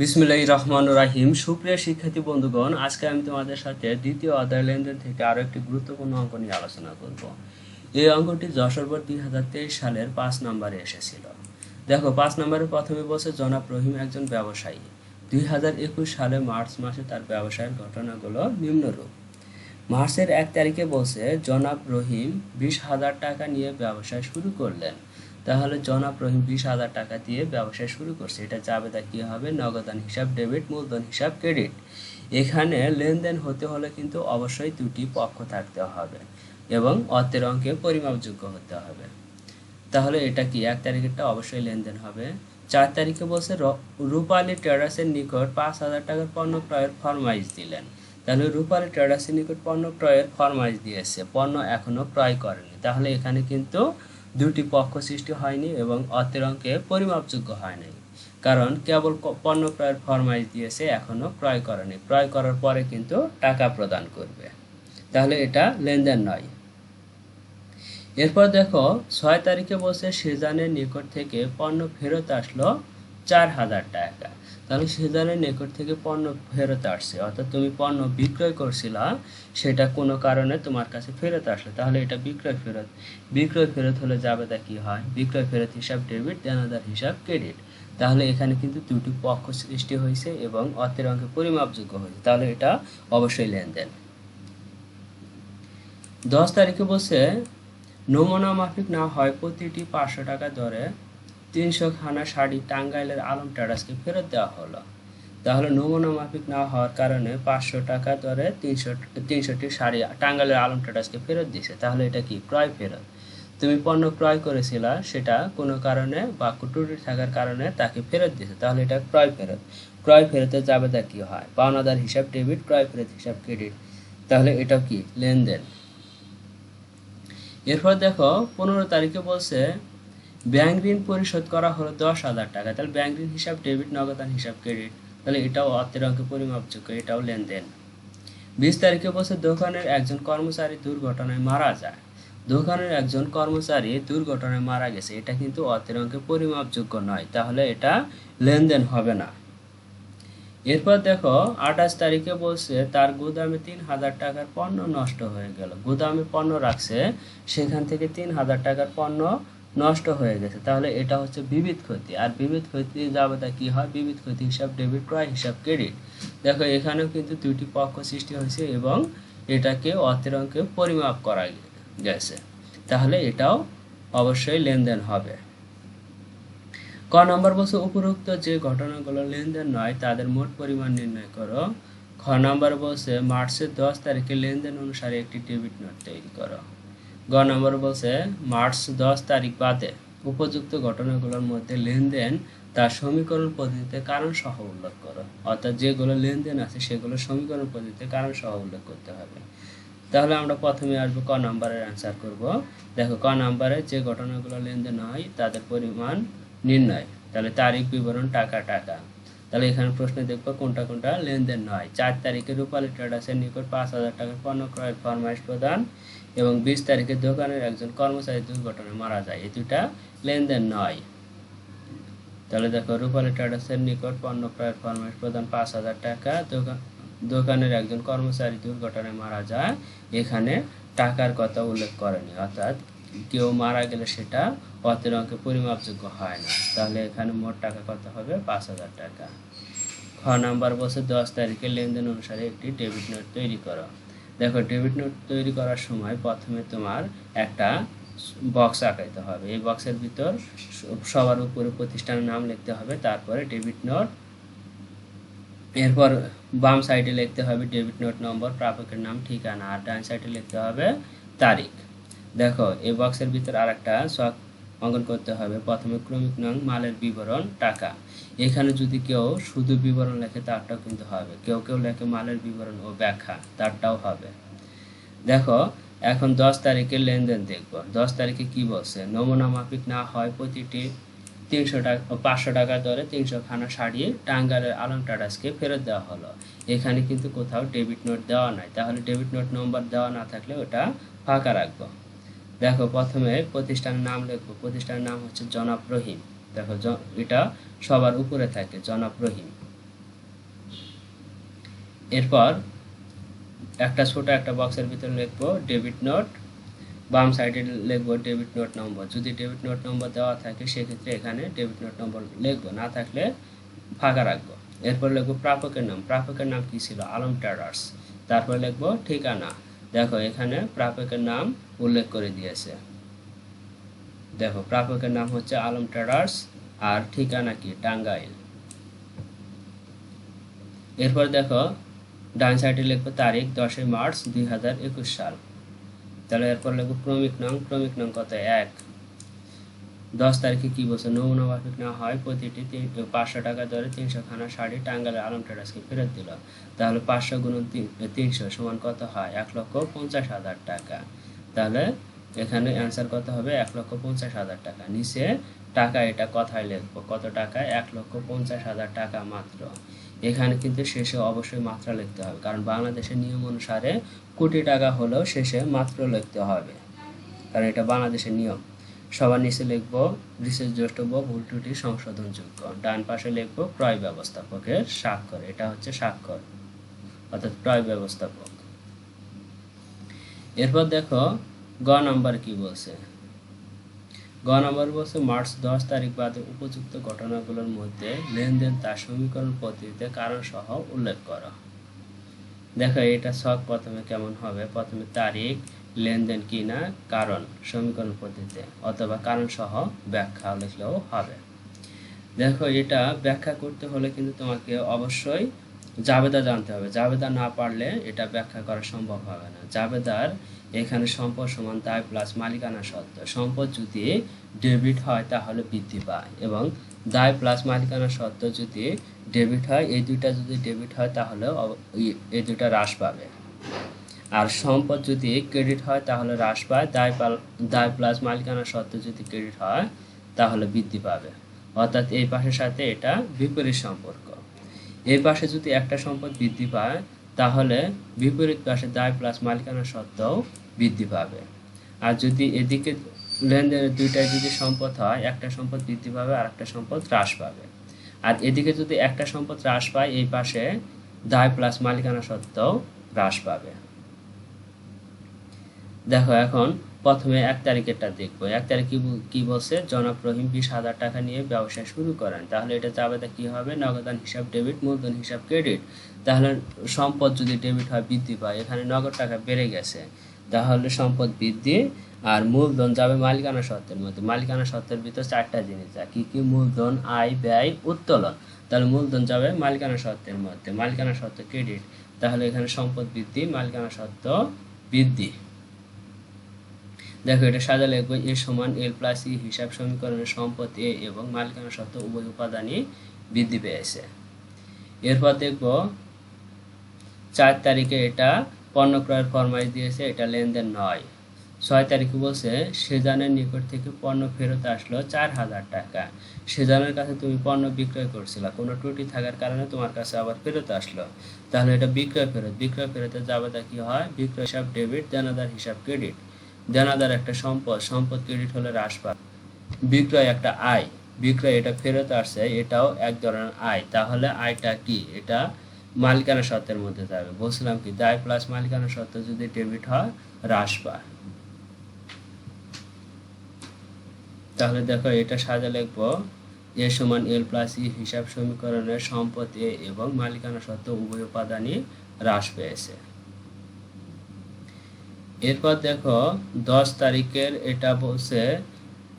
বিসমিল্লাহির রহমানির রহিম। সুপ্রিয় শিক্ষার্থী বন্ধুগণ, আজকে আমি তোমাদের সাথে দ্বিতীয় অধ্যায় লেনদেন থেকে আরো একটি গুরুত্বপূর্ণ অঙ্ক নিয়ে আলোচনা করব। এই অঙ্কটি যশোর বোর্ড 2023 সালের 5 নম্বরে এসেছিল। দেখো, 5 নম্বরে প্রথমে বলছে জনাব রহিম একজন ব্যবসায়ী। 2021 সালে মার্চ মাসে তার ব্যবসায়ের ঘটনাগুলো নিম্নরূপ। মার্চের 1 তারিখে বলছে জনাব রহিম 20,000 টাকা নিয়ে ব্যবসা শুরু করলেন। তাহলে জনাব রহিম 20,000 টাকা দিয়ে ব্যবসা শুরু করছে, এটা জাবেদা কি হবে? নগদান হিসাব ডেবিট, মূলধন হিসাব ক্রেডিট। এখানে লেনদেন হতে হলে কিন্তু অবশ্যই দুটি পক্ষ থাকতে হবে এবং অর্থের অঙ্কে পরিমাপযোগ্য হতে হবে। তাহলে এটা কি 1 তারিখেরটা অবশ্যই লেনদেন হবে। 4 তারিখে বলছে রূপালী ট্রেডার্সের নিকট 5,000 টাকার পণ্য ক্রয়ের ফরমাইশ দিলেন। তাহলে রূপালী ট্রেডার্সের নিকট পণ্য ক্রয়ের ফরমাইশ দিয়েছে, পণ্য এখনো ক্রয় করেনি। তাহলে এখানে কিন্তু দুটি পক্ষ সৃষ্টি হয়নি এবং অর্থের অঙ্কে পরিমাপযোগ্য হয়নি, কারণ কেবল পণ্য ক্রয়ের ফরমাইশ দিয়েছে, এখনো ক্রয় করেনি। ক্রয় করার পরে কিন্তু টাকা প্রদান করবে, তাহলে এটা লেনদেন নয়। এরপর দেখো, 6 তারিখে বলছে সেজানের নিকট থেকে পণ্য ফেরত আসলো 4,000 টাকা। তাহলে সেজানের নিকট থেকে পণ্য ফেরত আসছে, অর্থাৎ তুমি পণ্য বিক্রয় করছিলা, সেটা কোনো কারণে তোমার কাছে ফেরত আসলো। তাহলে এটা বিক্রয় ফেরত। বিক্রয় ফেরত হলে জাবেদা কি হয়? বিক্রয় ফেরত হিসাব ডেবিট, দেনাদার হিসাব ক্রেডিট। তাহলে এখানে কিন্তু দুটি পক্ষ সৃষ্টি হয়েছে এবং অর্থের অঙ্কে পরিমাপযোগ্য হয়েছে, তাহলে এটা অবশ্যই লেনদেন। 10 তারিখে বলছে নমুনা মাফিক না হয় প্রতিটি 500 টাকা দরে 300 খানা শাড়ি টাঙ্গাইলের আলম ট্রেডার্সকে ফেরত দেওয়া হলো। তাহলে নমুনা মাফিক না হওয়ার কারণে 500 টাকা দরে 300টি শাড়ি টাঙ্গাইলের আলম ট্রেডার্সকে ফেরত দিছে। তাহলে এটা কি? ক্রয় ফেরত। তুমি পণ্য ক্রয় করেছিলা, সেটা কোনো কারণে বা ত্রুটি থাকার কারণে তাকে ফেরত দিছে, তাহলে এটা ক্রয় ফেরত। ক্রয় ফেরতের জাবেদা কি হয়? পাওনাদার হিসাব ডেবিট, ক্রয় ফেরত হিসাব ক্রেডিট। তাহলে এটাও কি? লেনদেন। এরপর দেখো, 15 তারিখে বলছে ব্যাংক ঋণ পরিশোধ করা হলো 10,000 টাকা। তাহলে ব্যাংক ঋণ হিসাব ডেবিট, নগদান হিসাব ক্রেডিট। তাহলে এটাও অর্থের অঙ্কে পরিমাপযোগ্য, এটাও লেনদেন। 20 তারিখে বলছে দোকানের একজন কর্মচারী দুর্ঘটনায় মারা যায়। দোকানের একজন কর্মচারী দুর্ঘটনায় মারা গেছে, এটা কিন্তু অর্থের অঙ্কে পরিমাপযোগ্য নয়, তাহলে এটা লেনদেন হবে না। এরপর দেখো, 28 তারিখে বলছে তার গুদামে 3,000 টাকার পণ্য নষ্ট হয়ে গেল। গুদামে পণ্য রাখছে, সেখান থেকে 3,000 টাকার পণ্য নষ্ট হয়ে গেছে। তাহলে এটা হচ্ছে বিবিধ ক্ষতি। আর বিবিধ ক্ষতি জাবেদা কি হয়? বিবিধ ক্ষতি হিসাব ডেবিট, ক্রয় হিসাব ক্রেডিট। দেখো, এখানেও কিন্তু দুইটি পক্ষ সৃষ্টি হয়েছে এবং এটাকে অর্থের অঙ্কে পরিমাপ করা গেছে, তাহলে এটাও অবশ্যই লেনদেন হবে। ক নম্বর বলছে উপরোক্ত যে ঘটনাগুলো লেনদেন নয় তাদের মোট পরিমাণ নির্ণয় করো। খ নম্বর বলছে মার্চের 10 তারিখে লেনদেন অনুসারে একটি ডেবিট নোট তৈরি করো। গ নম্বর বলছে মার্চ 10 তারিখ বাদে উপযুক্ত ঘটনাগুলোর মধ্যে লেনদেন তার সমীকরণ পদ্ধতিতে কারণ সহ উল্লেখ করো। অর্থাৎ যেগুলো লেনদেন আছে সেগুলো সমীকরণ পদ্ধতিতে কারণ সহ উল্লেখ করতে হবে। তাহলে আমরা প্রথমে আসবো ক নম্বরের অ্যান্সার করব। দেখো, ক নম্বরে যে ঘটনাগুলো লেনদেন হয় তাদের পরিমাণ নির্ণয়। তাহলে তারিখ, বিবরণ, টাকা টাকা। তাহলে এখানে প্রশ্নে দেখবো কোনটা কোনটা লেনদেন নয়। 4 তারিখে রূপালী ট্রেডার্সের নিকট 5,000 টাকার পণ্য ক্রয়ের ফরমাইশ প্রদান এবং 20 তারিখে দোকানের একজন কর্মচারী দুর্ঘটনায় মারা যায়, এই দুইটা লেনদেন নয়। তাহলে দেখো, রূপালী ট্রেডার্সের নিকট পণ্য ক্রয়ের ফরমাইশ প্রদান 5,000 টাকা, দোকানের একজন কর্মচারী দুর্ঘটনায় মারা যায়, এখানে টাকার কথা উল্লেখ করেনি, অর্থাৎ কেউ মারা গেলে সেটা অর্থের অঙ্কে পরিমাপযোগ্য হয় না। তাহলে এখানে মোট টাকা কত হবে? 5,000 টাকা। খ নাম্বার বলছে 10 তারিখে লেনদেন অনুসারে একটি ডেবিট নোট তৈরি করো। দেখো, ডেবিট নোট তৈরি করার সময় প্রথমে তোমার একটা বক্স আঁকাইতে হবে। এই বক্সের ভিতর সবার উপরে প্রতিষ্ঠানের নাম লিখতে হবে, তারপরে ডেবিট নোট। এরপর বাম সাইডে লিখতে হবে ডেবিট নোট নম্বর, প্রাপকের নাম, ঠিকানা, আর ডান সাইডে লিখতে হবে তারিখ। দেখো, এই বক্সের ভিতর আর একটা ছক অঙ্কন করতে হবে। প্রথমে ক্রমিক নং, মালের বিবরণ, টাকা। এখানে যদি কেউ শুধু বিবরণ লেখে তারটাও কিন্তু হবে, কেউ কেউ লেখে মালের বিবরণ ও ব্যাখ্যা, তারটাও হবে। দেখো, এখন 10 তারিখের লেনদেন দেখব। 10 তারিখে কি বলছে? নমুনা মাফিক না হয় প্রতিটি 300 টাকা 500 টাকা দরে 300 খানা শাড়ি টাঙ্গাইলের আলম ট্রেডার্সকে ফেরত দেওয়া হলো। এখানে কিন্তু কোথাও ডেবিট নোট দেওয়া নাই, তাহলে ডেবিট নোট নম্বর দেওয়া না থাকলে ওটা ফাঁকা রাখবো। দেখো, প্রথমে প্রতিষ্ঠানের নাম লিখবো। প্রতিষ্ঠানের নাম হচ্ছে জনাব রহিম। দেখো, এটা সবার উপরে থাকে, জনাব রহিম। এরপর একটা ছোট একটা বক্সের ভিতরে লিখবো ডেবিট নোট, বাম সাইডে লিখবো ডেবিট নোট নম্বর। যদি ডেবিট নোট নম্বর দেওয়া থাকে সেক্ষেত্রে এখানে ডেবিট নোট নম্বর লিখবো, না থাকলে ফাঁকা রাখবো। এরপর লিখবো প্রাপকের নাম। প্রাপকের নাম কি ছিল? আলম ট্রেডার্স। তারপর লিখবো ঠিকানা। দেখো এখানে প্রাপকের নাম উল্লেখ করে দিয়েছে। দেখো প্রাপকের নাম হচ্ছে আলম ট্রেডার্স আর ঠিকানা কি? টাঙ্গাইল। এরপর দেখো ডান সাইডে লিখবো তারিখ 10 মার্চ 2021 সাল। তাহলে এরপর লিখবো ক্রমিক নং। ক্রমিক নং কত? 1। 10 তারিখে কি বলছে? নমুনা মাফিক না হয় প্রতিটি 500 টাকা দরে 300 খানা শাড়ি টাঙ্গাইলের আলম ট্রেডার্সকে ফেরত দিল। তাহলে 500 গুণন 300 সমান কত হয়? 1,50,000 টাকা। তাহলে এখানে অ্যান্সার কত হবে? 1,50,000 টাকা। নিচে টাকা এটা কথায় লিখবো কত টাকায়? 1,50,000 টাকা মাত্র। এখানে কিন্তু শেষে অবশ্যই মাত্রা লিখতে হবে, কারণ বাংলাদেশের নিয়ম অনুসারে কোটি টাকা হলেও শেষে মাত্র লিখতে হবে, কারণ এটা বাংলাদেশের নিয়ম। সবার নিচে লিখবো বিশেষ দ্রষ্টব্য ভুল ত্রুটি সংশোধনযোগ্য। ডান পাশে লিখবো ক্রয় ব্যবস্থাপকের স্বাক্ষর। এটা হচ্ছে স্বাক্ষর, অর্থাৎ ক্রয় ব্যবস্থাপক। এরপর দেখো গ নাম্বার কি বলছে। গ নাম্বার বলছে মার্চ 10 তারিখ বাদে উপযুক্ত ঘটনাগুলোর মধ্যে লেনদেন তার সমীকরণ পদ্ধতিতে কারণ সহ উল্লেখ করো। দেখো এটা ছক প্রথমে কেমন হবে? প্রথমে তারিখ, লেনদেন কিনা, কারণ সমীকরণ পদ্ধতিতে, অথবা কারণ সহ ব্যাখ্যা লিখলেও হবে। দেখো এটা ব্যাখ্যা করতে হলে কিন্তু তোমাকে অবশ্যই জাবেদা জানতে হবে। জাবেদা না পারলে এটা ব্যাখ্যা করা সম্ভব হবে না। জাবেদার এখানে সম্পদ সমান দায় প্লাস মালিকানা সত্ত্ব। সম্পদ যদি ডেবিট হয় তাহলে বৃদ্ধি পায়, এবং দায় প্লাস মালিকানা সত্ত্ব যদি ডেবিট হয়, এই দুইটা যদি ডেবিট হয় তাহলে এই দুইটা হ্রাস পাবে। আর সম্পদ যদি ক্রেডিট হয় তাহলে হ্রাস পায়, দায় প্লাস মালিকানা সত্ত্ব যদি ক্রেডিট হয় তাহলে বৃদ্ধি পাবে। অর্থাৎ এই পাশের সাথে এটা বিপরীত সম্পর্ক। এই পাশে যদি একটা সম্পদ বৃদ্ধি পায় তাহলে বিপরীত পাশে দায় প্লাস মালিকানা সত্ত্বেও বৃদ্ধি পাবে। আর যদি এদিকে লেনদেনের দুইটাই যদি সম্পদ হয়, একটা সম্পদ বৃদ্ধি পাবে আর একটা সম্পদ হ্রাস পাবে। আর এদিকে যদি একটা সম্পদ হ্রাস পায়, এই পাশে দায় প্লাস মালিকানা সত্ত্বেও হ্রাস পাবে। দেখো এখন প্রথমে 1 তারিখেরটা দেখবো। 1 তারিখ কি বলছে? জনাব রহিম 20,000 টাকা নিয়ে ব্যবসা শুরু করেন। তাহলে এটা জাবেদা কি হবে? নগদান হিসাব ডেবিট, মূলধন হিসাব ক্রেডিট। তাহলে সম্পদ যদি ডেবিট হয় বৃদ্ধি পায়, এখানে নগদ টাকা বেড়ে গেছে, তাহলে সম্পদ বৃদ্ধি, আর মূলধন যাবে মালিকানা সত্ত্বের মধ্যে। মালিকানা সত্ত্বের ভিতর 4টা জিনিস যায়, কি কি? মূলধন, আয়, ব্যয়, উত্তোলন। তাহলে মূলধন যাবে মালিকানা সত্ত্বের মধ্যে, মালিকানা সত্ত্ব ক্রেডিট। তাহলে এখানে সম্পদ বৃদ্ধি, মালিকানা সত্ত্ব বৃদ্ধি। দেখো এটা সাজা লিখবো এ সমান এল প্লাস ই হিসাব সমীকরণের সম্পদ এ এবং মালিকানা সত্ত্ব উভয় উপাদানই বৃদ্ধি পেয়েছে। এরপর দেখবো 4 তারিখে এটা পণ্য ক্রয়ের ফরমাইশ দিয়েছে, এটা লেনদেন নয়। 6 তারিখে বলছে সেজানের নিকট থেকে পণ্য ফেরত আসলো 4,000 টাকা। সেজানের কাছে তুমি পণ্য বিক্রয় করছিলা, কোনো ত্রুটি থাকার কারণে তোমার কাছে আবার ফেরত আসলো। তাহলে এটা বিক্রয় ফেরত। বিক্রয় ফেরতের জাবেদা কি হয়? বিক্রয় হিসাব ডেবিট, দেনাদার হিসাব ক্রেডিট। দেনাদার একটা সম্পদ, সম্পদ ক্রেডিট হলে হ্রাস পায়। বিক্রয় একটা আয়, বিক্রয় এটা ফেরত আসছে, এটাও এক ধরনের আয়। তাহলে আয়টা কি? এটা মালিকানা সত্ত্বের মধ্যে যাবে। বলছিলাম কি দায় প্লাস মালিকানা সত্ত্ব যদি ডেবিট হয় হ্রাস পায়। তাহলে দেখো এটা সাজা লিখবো এ সমান এল প্লাস ই হিসাব সমীকরণের সম্পদ এ এবং মালিকানা সত্ত্ব উভয় উপাদানই হ্রাস পেয়েছে। এরপর দেখো 10 তারিখের এটা বলছে,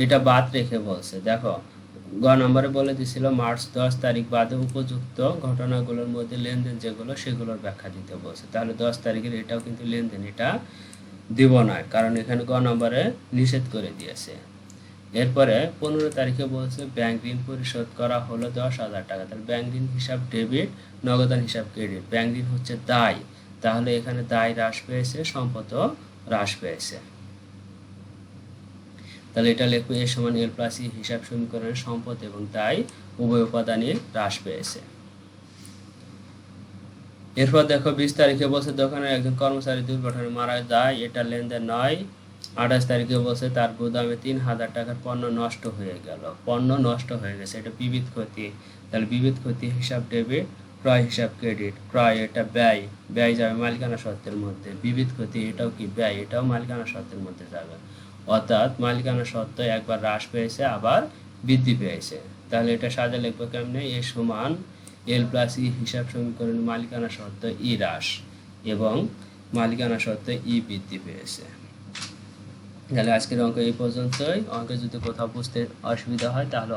এটা বাদ রেখে বলছে। দেখো গ নম্বরে বলে দিছিল মার্চ 10 তারিখ বাদে উপযুক্ত ঘটনাগুলোর মধ্যে লেনদেন যেগুলো সেগুলোর ব্যাখ্যা দিতে বলছে। তাহলে 10 তারিখের এটাও কিন্তু লেনদেন, এটা দিব না, কারণ এখানে গ নম্বরে নিষেধ করে দিয়েছে। এরপরে 15 তারিখে বলছে ব্যাংক ঋণ পরিশোধ করা হলো 10,000 টাকা। তাহলে ব্যাংক ঋণ হিসাব ডেবিট, নগদান হিসাব ক্রেডিট। ব্যাংক ঋণ হচ্ছে দায়, তাহলে এখানে দায় হ্রাস পেয়েছে, সম্পদও হ্রাস পেয়েছে। তাহলে এটা লিখবো এ সমান এল প্লাস ই হিসাব সমীকরণের সম্পদ এবং দায় উভয় উপাদানই হ্রাস পেয়েছে। এরপর দেখো 20 তারিখে বলছে দোকানের একজন কর্মচারী দুর্ঘটনায় মারা যায়, এটা লেনদেন নয়। 28 তারিখে বলছে তার গুদামে 3,000 টাকার পণ্য নষ্ট হয়ে গেল, পণ্য নষ্ট হয়ে গেছে, এটা বিবিধ ক্ষতি। তাহলে বিবিধ ক্ষতি হিসাব ডেবিট, ক্রয় হিসাব ক্রেডিট, ক্রয় এটা ব্যয়, ব্যয় যাবে মালিকানা সত্ত্বের মধ্যে, বিবিধ ক্ষতি এটাও কি ব্যয়, এটাও মালিকানা সত্ত্বের মধ্যে যাবে। অর্থাৎ মালিকানা সত্ত্ব একবার হ্রাস পেয়েছে আবার বৃদ্ধি পেয়েছে। তাহলে এটা সাজা লিখবো কেমনে, এ সমান এল প্লাস ই হিসাব সমীকরণ মালিকানা সত্ত্ব ই হ্রাস এবং মালিকানা সত্ত্ব ই বৃদ্ধি পেয়েছে। তাহলে আজকের অঙ্ক এই পর্যন্তই। অঙ্কে যদি কোথাও বুঝতে অসুবিধা হয় তাহলে